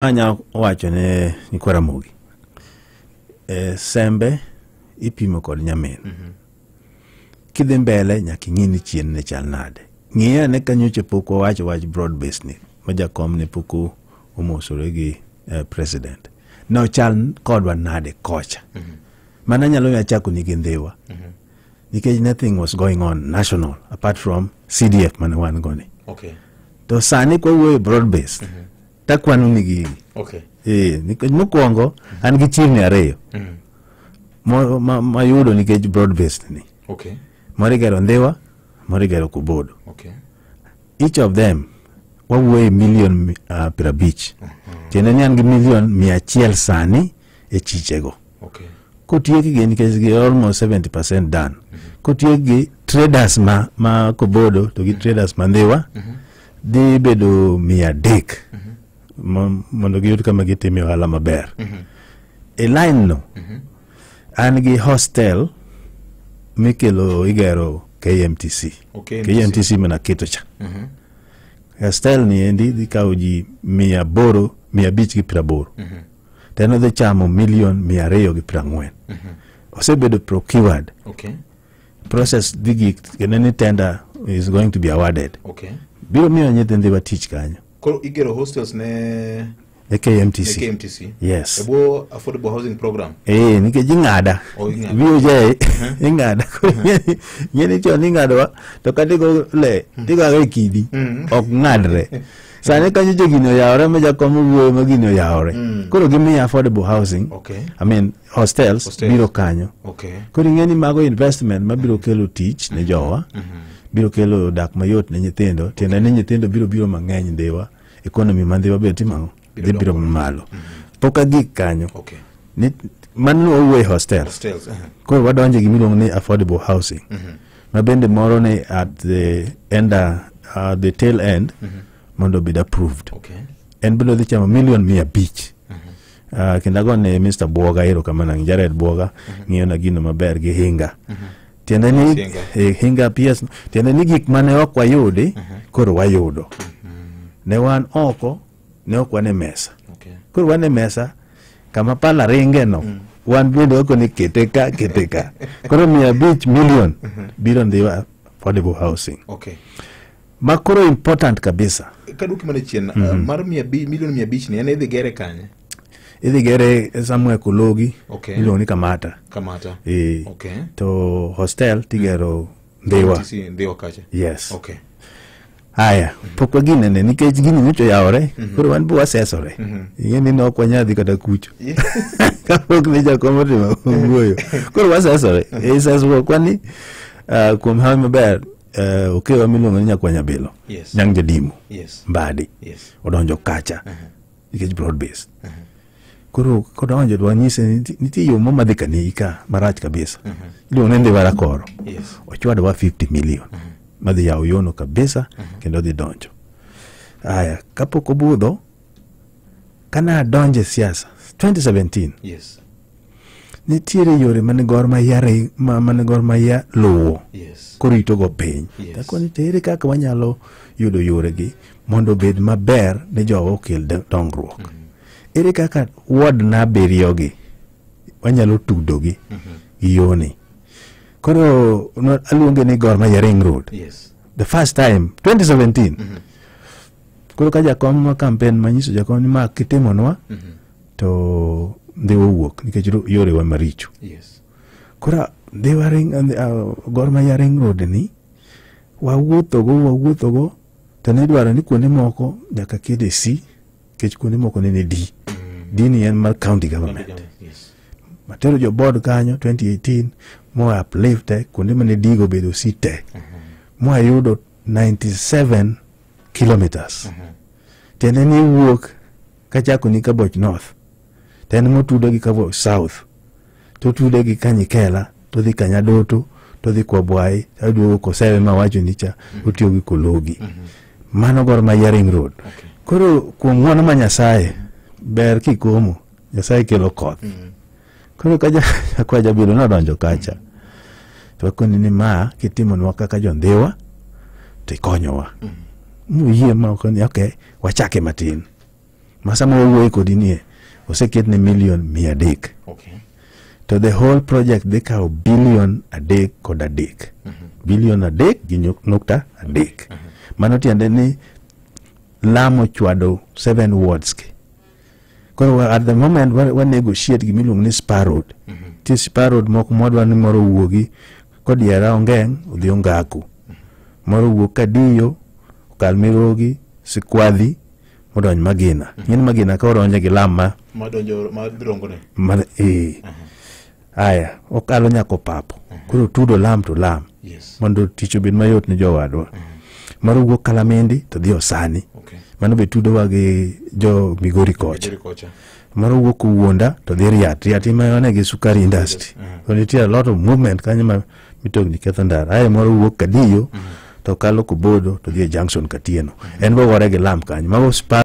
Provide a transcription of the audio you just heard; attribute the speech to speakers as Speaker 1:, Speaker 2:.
Speaker 1: anya wacho ne Nikwara Mogi. Sembe ipimo kod nyamin. Kidhi mbele nyaka ing'ini chien ne chal nade. Ng'iya ne kanyoche pok wacho wach broad based ni. Majakom ne pok omosore gi president. No chal kodwa nade kocha. Mana nyalo ya chako ni gindewa. Because nothing was going on national apart from CDF man wan goni.
Speaker 2: Okay.
Speaker 1: To sani kwa uwe broad based. Takwanu ni gini.
Speaker 2: Okay.
Speaker 1: Nikech mokwongo an gi chirni ariyo. Mayudo nikech broad based ni.
Speaker 2: Okay.
Speaker 1: Moro igero Ndhiwa, moro igero Kobodo.
Speaker 2: Okay.
Speaker 1: Each of them wawuoye million 50. Tiende ni an gi million 100 sani e chichego.
Speaker 2: Okay.
Speaker 1: Kotieki gi nikech gi almost 70% done. Kotieki gi traders ma Kobodo to gi traders ma Ndhiwa dhi bedo 300. Mondo giyud kama gitime ohala maber. E line no an gi hostel mikelo igero KMTC.
Speaker 2: Okay.
Speaker 1: KMTC mana keto cha. Hostel ni endi dhi kawo ji 580. Teno dhi chamo million 240. Osebedo procured.
Speaker 2: Okay.
Speaker 1: Process digi keneni tender is going to be awarded.
Speaker 2: Okay.
Speaker 1: Biro miyo nyithindiwa tich kanyo.
Speaker 2: Koro igero hostels ne
Speaker 1: KMTC.
Speaker 2: KMTC.
Speaker 1: Yes.
Speaker 2: Ebo affordable housing program.
Speaker 1: Nikech ing'ada. Biyo jae ing'ada. Nyeni chon ing'adowa to katigo le tigago kidi ok ng'adre. Sani kanyo jogino yawre ma jakomo wuoyo ma gino yawre. Koro gimiyo affordable housing.
Speaker 2: Okay.
Speaker 1: I mean hostels. Biro kanyo.
Speaker 2: Okay.
Speaker 1: Koro ing'eni mago investment ma biro kelo tich ne jowa. Biro kelo dak mayot ne nyithindo. Tiende ni nyithindo biro mang'eny Ndhiwa. Economy ma Ndhiwa biro timang'o. Biro malo. Poka gik kanyo.
Speaker 2: Okay.
Speaker 1: Manu owuoye hostels.
Speaker 2: Hostels.
Speaker 1: Koro wadonje gimiluongo ni affordable housing. Ma bende moro ne at the end, the tail end, mondo be approved.
Speaker 2: Okay.
Speaker 1: En bilo dhi chamo million 500. Kenda gone Mr. Bwoga ero kamana Jared Bwoga ng'iyo na gino maber gi hinga. Tiende ni hinga PS. Tiende ni gik mane ok wayudi koro wayudo. Ne wan oko ne ok wane mesa.
Speaker 2: Okay.
Speaker 1: Koro wane mesa kama pala ringe no. Wan bende oko ni keteka. Koro 500 million biro Ndhiwa affordable housing.
Speaker 2: Okay.
Speaker 1: Makoro important kabisa.
Speaker 2: Kaduki mane chien mar million 500 ni ene idhi gere kanye?
Speaker 1: Idhi gere somewhere Kologi.
Speaker 2: Okay.
Speaker 1: Iluongo ni Kamata.
Speaker 2: Okay.
Speaker 1: To hostel tigero Ndhiwa.
Speaker 2: Ndhiwa kacha.
Speaker 1: Yes.
Speaker 2: Okay.
Speaker 1: Haya, pokwa ginene nikech gini mucho yawre, koro wan bu asesore. Ing'eni no ok wanyadhi kata kucho. Kapok ni jakomo timo wuoyo. Koro wasesore. Sesruok wani kuom hawi maber okewa miluongo ni Nyakwanya Bilo.
Speaker 2: Yes.
Speaker 1: Nyang' Jadimo.
Speaker 2: Yes.
Speaker 1: Mbadi.
Speaker 2: Yes.
Speaker 1: Odonjo kacha. Nikech broad based. Koro kodonjo dwanyise nitie yo madhi kanika marach kabisa. Iluongo ni Ndhiwa Rakoro.
Speaker 2: Yes.
Speaker 1: Ochwadwa 50 million. Madhi yawo yono kabisa kendo dhi donjo. Aya, kapok obudho kana donje siasa 2017.
Speaker 2: Yes.
Speaker 1: Nitiere yore mane Gor Mahia luwo.
Speaker 2: Yes.
Speaker 1: Korito go piny.
Speaker 2: Yes.
Speaker 1: Takoni tere kaka wanyalo yudo yore gi mondo bed maber ne jowa okel dongruok. Ere kaka ward na beriyo gi wanyalo tudo gi yoni. Koro aluonge ni Gor Mahia Ring Road.
Speaker 2: Yes.
Speaker 1: The first time 2017. Koro ka jakom campaign manyiso jakom ni ma kitimonwa to Ndhiwa wuok nikech yore wa maricho.
Speaker 2: Yes.
Speaker 1: Koro Ndhiwa Gor Mahia Ring Road ni wawuotho go to ne dwaro ni kuonde moko nyaka kede C kech kuonde moko ne D. D ni en mar county government.
Speaker 2: Yes.
Speaker 1: Matero jo board kanyo 2018 mo uplift kuonde mane digo bedo site. Mo ayudo 97 kilometers. Tiende ni wuok kachako ni Kaboch North. Tiende mo tudo gi Kaboch South. To tudo gi Kanyikela, to dhi Kanyadoto, to dhi Kwabwai, to duogo Kosewe ma wacho nicha, otiyo gi Kologi. Mano Gor Mahia Ring Road.
Speaker 2: Okay.
Speaker 1: Koro kuom ng'wono ma Nyasaye ber kikomo, Nyasaye kelo koth. Koro kwa jabilo nodonjo kacha. To koni ni ma kitimonwa kaka jo Ndhiwa to ikonyowa. Muyie ma okoni okay wachake matin. Masama wawuoyo kodi nie oseket ne million 300.
Speaker 2: Okay.
Speaker 1: To the whole project they kao billion adek kod adek. Billion adek gi nukta adek. Mano tiende ni Lamu chwado 7 wards ki. Koro at the moment when negotiate gi miluongo ni Spar Road. Ti Spar Road moko modwa ni moro wuogi kod yara Ongeng udhi Ongaku. Moro wuok Kadiyo okal Mirogi Sikwadhi modony Magina. Ngin Magina ka oronje gi lam ma
Speaker 2: madrongone.
Speaker 1: Aya, okalo nyako papo. Koro tudo lam to lam.
Speaker 2: Yes.
Speaker 1: Mondo tich obed mayot ni jowadwa. Moro wuok Kalamendi to dhi Osani.
Speaker 2: Okay.
Speaker 1: Mano be tudo wa gi jo Migori kocha. Moro wuok Wuonda to dhi Riat imane gi sukari industry. So nitie a lot of movement kanyo ma mitokni ketho ndara. Aya moro wuok Kadiyo to kalo Kobodo to dhi Junction Katieno. En bo wore gi lam kanyo. Mago Spar